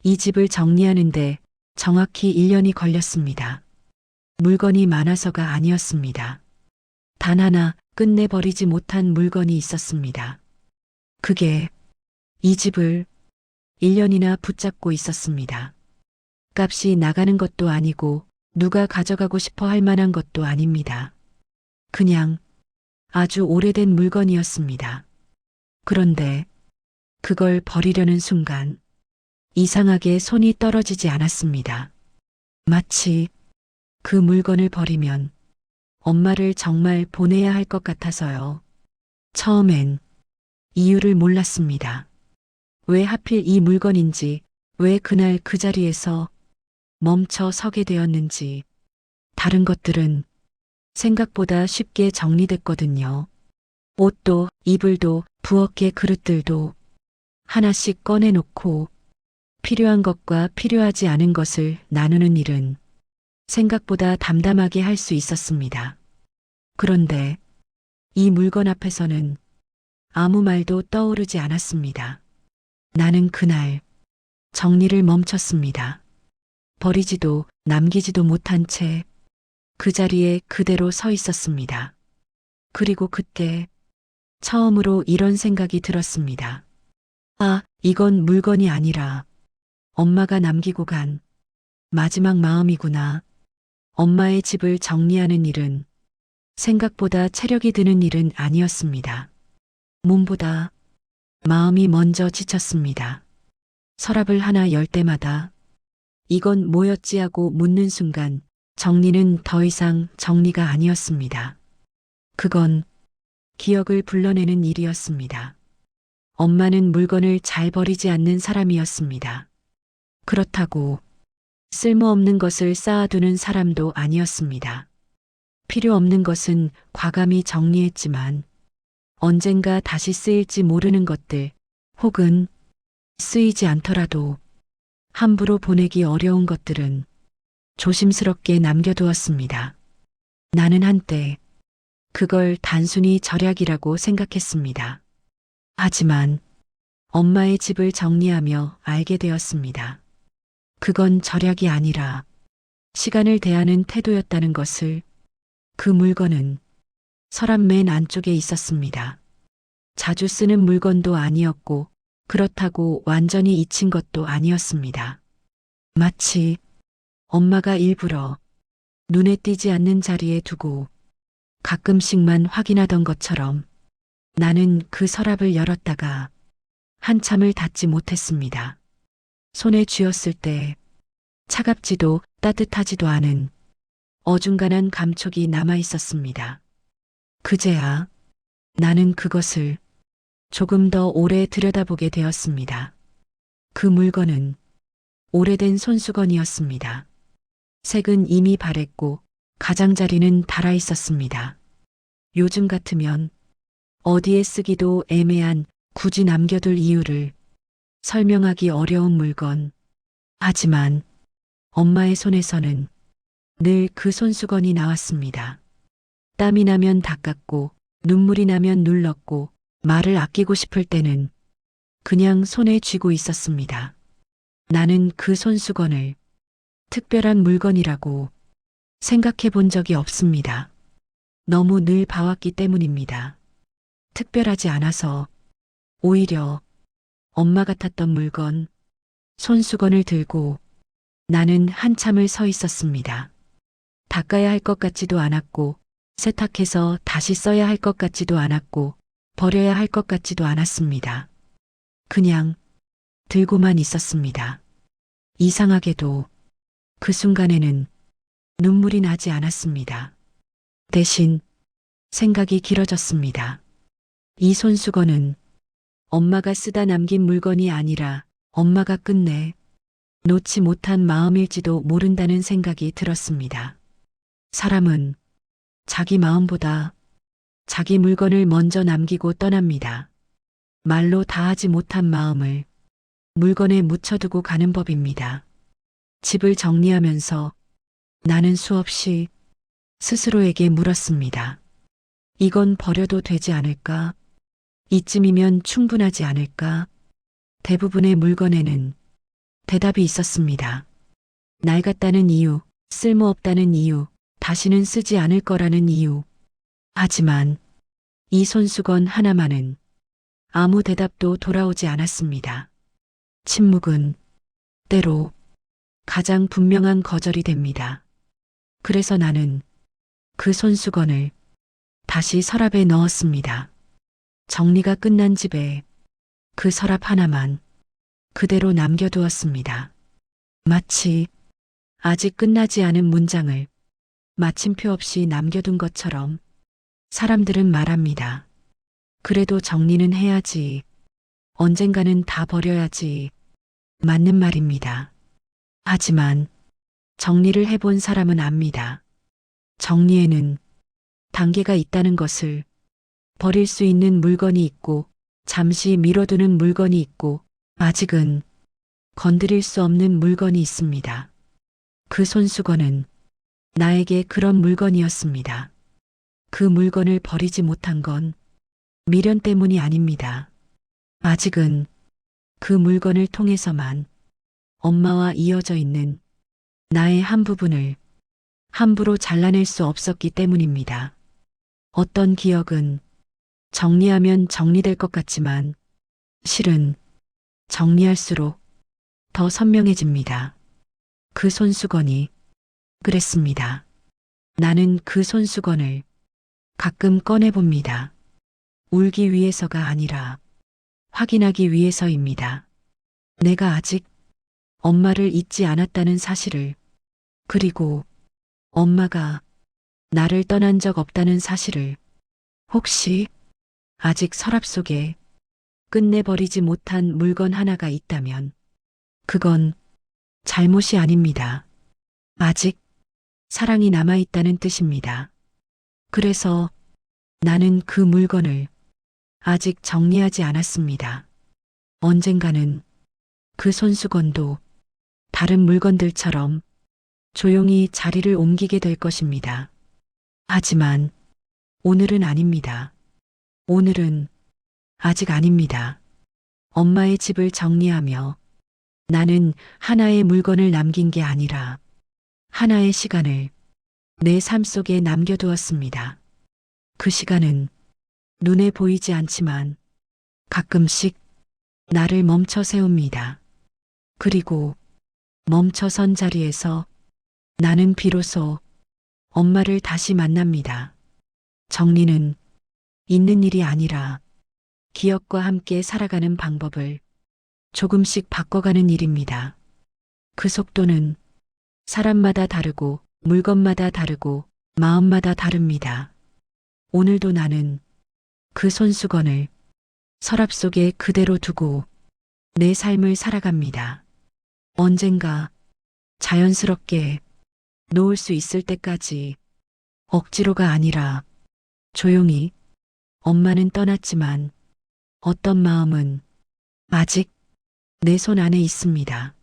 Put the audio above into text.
이 집을 정리하는데 정확히 1년이 걸렸습니다. 물건이 많아서가 아니었습니다. 단 하나 끝내버리지 못한 물건이 있었습니다. 그게 이 집을 1년이나 붙잡고 있었습니다. 값이 나가는 것도 아니고 누가 가져가고 싶어 할 만한 것도 아닙니다. 그냥 아주 오래된 물건이었습니다. 그런데 그걸 버리려는 순간 이상하게 손이 떨어지지 않았습니다. 마치 그 물건을 버리면 엄마를 정말 보내야 할 것 같아서요. 처음엔 이유를 몰랐습니다. 왜 하필 이 물건인지, 왜 그날 그 자리에서 멈춰 서게 되었는지, 다른 것들은 생각보다 쉽게 정리됐거든요. 옷도, 이불도, 부엌의 그릇들도 하나씩 꺼내놓고 필요한 것과 필요하지 않은 것을 나누는 일은 생각보다 담담하게 할 수 있었습니다. 그런데 이 물건 앞에서는 아무 말도 떠오르지 않았습니다. 나는 그날 정리를 멈췄습니다. 버리지도 남기지도 못한 채 그 자리에 그대로 서 있었습니다. 그리고 그때 처음으로 이런 생각이 들었습니다. 아, 이건 물건이 아니라 엄마가 남기고 간 마지막 마음이구나. 엄마의 집을 정리하는 일은 생각보다 체력이 드는 일은 아니었습니다. 몸보다 마음이 먼저 지쳤습니다. 서랍을 하나 열 때마다 이건 뭐였지 하고 묻는 순간 정리는 더 이상 정리가 아니었습니다. 그건 기억을 불러내는 일이었습니다. 엄마는 물건을 잘 버리지 않는 사람이었습니다. 그렇다고 쓸모없는 것을 쌓아두는 사람도 아니었습니다. 필요 없는 것은 과감히 정리했지만 언젠가 다시 쓰일지 모르는 것들 혹은 쓰이지 않더라도 함부로 보내기 어려운 것들은 조심스럽게 남겨두었습니다. 나는 한때 그걸 단순히 절약이라고 생각했습니다. 하지만 엄마의 집을 정리하며 알게 되었습니다. 그건 절약이 아니라 시간을 대하는 태도였다는 것을. 그 물건은 서랍 맨 안쪽에 있었습니다. 자주 쓰는 물건도 아니었고 그렇다고 완전히 잊힌 것도 아니었습니다. 마치 엄마가 일부러 눈에 띄지 않는 자리에 두고 가끔씩만 확인하던 것처럼 나는 그 서랍을 열었다가 한참을 닫지 못했습니다. 손에 쥐었을 때 차갑지도 따뜻하지도 않은 어중간한 감촉이 남아 있었습니다. 그제야 나는 그것을 조금 더 오래 들여다보게 되었습니다. 그 물건은 오래된 손수건이었습니다. 색은 이미 바랬고 가장자리는 닳아 있었습니다. 요즘 같으면 어디에 쓰기도 애매한 굳이 남겨둘 이유를 설명하기 어려운 물건. 하지만 엄마의 손에서는 늘 그 손수건이 나왔습니다. 땀이 나면 닦았고 눈물이 나면 눌렀고 말을 아끼고 싶을 때는 그냥 손에 쥐고 있었습니다. 나는 그 손수건을 특별한 물건이라고 생각해 본 적이 없습니다. 너무 늘 봐왔기 때문입니다. 특별하지 않아서 오히려 엄마 같았던 물건, 손수건을 들고 나는 한참을 서 있었습니다. 닦아야 할 것 같지도 않았고 세탁해서 다시 써야 할 것 같지도 않았고 버려야 할 것 같지도 않았습니다. 그냥 들고만 있었습니다. 이상하게도 그 순간에는 눈물이 나지 않았습니다. 대신 생각이 길어졌습니다. 이 손수건은 엄마가 쓰다 남긴 물건이 아니라 엄마가 끝내 놓지 못한 마음일지도 모른다는 생각이 들었습니다. 사람은 자기 마음보다 자기 물건을 먼저 남기고 떠납니다. 말로 다하지 못한 마음을 물건에 묻혀두고 가는 법입니다. 집을 정리하면서 나는 수없이 스스로에게 물었습니다. 이건 버려도 되지 않을까? 이쯤이면 충분하지 않을까? 대부분의 물건에는 대답이 있었습니다. 낡았다는 이유, 쓸모없다는 이유, 다시는 쓰지 않을 거라는 이유. 하지만 이 손수건 하나만은 아무 대답도 돌아오지 않았습니다. 침묵은 때로 가장 분명한 거절이 됩니다. 그래서 나는 그 손수건을 다시 서랍에 넣었습니다. 정리가 끝난 집에 그 서랍 하나만 그대로 남겨두었습니다. 마치 아직 끝나지 않은 문장을 마침표 없이 남겨둔 것처럼 사람들은 말합니다. 그래도 정리는 해야지. 언젠가는 다 버려야지. 맞는 말입니다. 하지만 정리를 해본 사람은 압니다. 정리에는 단계가 있다는 것을. 버릴 수 있는 물건이 있고, 잠시 미뤄두는 물건이 있고, 아직은 건드릴 수 없는 물건이 있습니다. 그 손수건은 나에게 그런 물건이었습니다. 그 물건을 버리지 못한 건 미련 때문이 아닙니다. 아직은 그 물건을 통해서만 엄마와 이어져 있는 나의 한 부분을 함부로 잘라낼 수 없었기 때문입니다. 어떤 기억은 정리하면 정리될 것 같지만 실은 정리할수록 더 선명해집니다. 그 손수건이 그랬습니다. 나는 그 손수건을 가끔 꺼내봅니다. 울기 위해서가 아니라 확인하기 위해서입니다. 내가 아직 엄마를 잊지 않았다는 사실을, 그리고 엄마가 나를 떠난 적 없다는 사실을. 혹시 아직 서랍 속에 끝내버리지 못한 물건 하나가 있다면 그건 잘못이 아닙니다. 아직 사랑이 남아있다는 뜻입니다. 그래서 나는 그 물건을 아직 정리하지 않았습니다. 언젠가는 그 손수건도 다른 물건들처럼 조용히 자리를 옮기게 될 것입니다. 하지만 오늘은 아닙니다. 오늘은 아직 아닙니다. 엄마의 집을 정리하며 나는 하나의 물건을 남긴 게 아니라 하나의 시간을 내 삶 속에 남겨두었습니다. 그 시간은 눈에 보이지 않지만 가끔씩 나를 멈춰 세웁니다. 그리고 멈춰선 자리에서 나는 비로소 엄마를 다시 만납니다. 정리는 있는 일이 아니라 기억과 함께 살아가는 방법을 조금씩 바꿔가는 일입니다. 그 속도는 사람마다 다르고 물건마다 다르고 마음마다 다릅니다. 오늘도 나는 그 손수건을 서랍 속에 그대로 두고 내 삶을 살아갑니다. 언젠가 자연스럽게 놓을 수 있을 때까지, 억지로가 아니라 조용히. 엄마는 떠났지만 어떤 마음은 아직 내 손 안에 있습니다.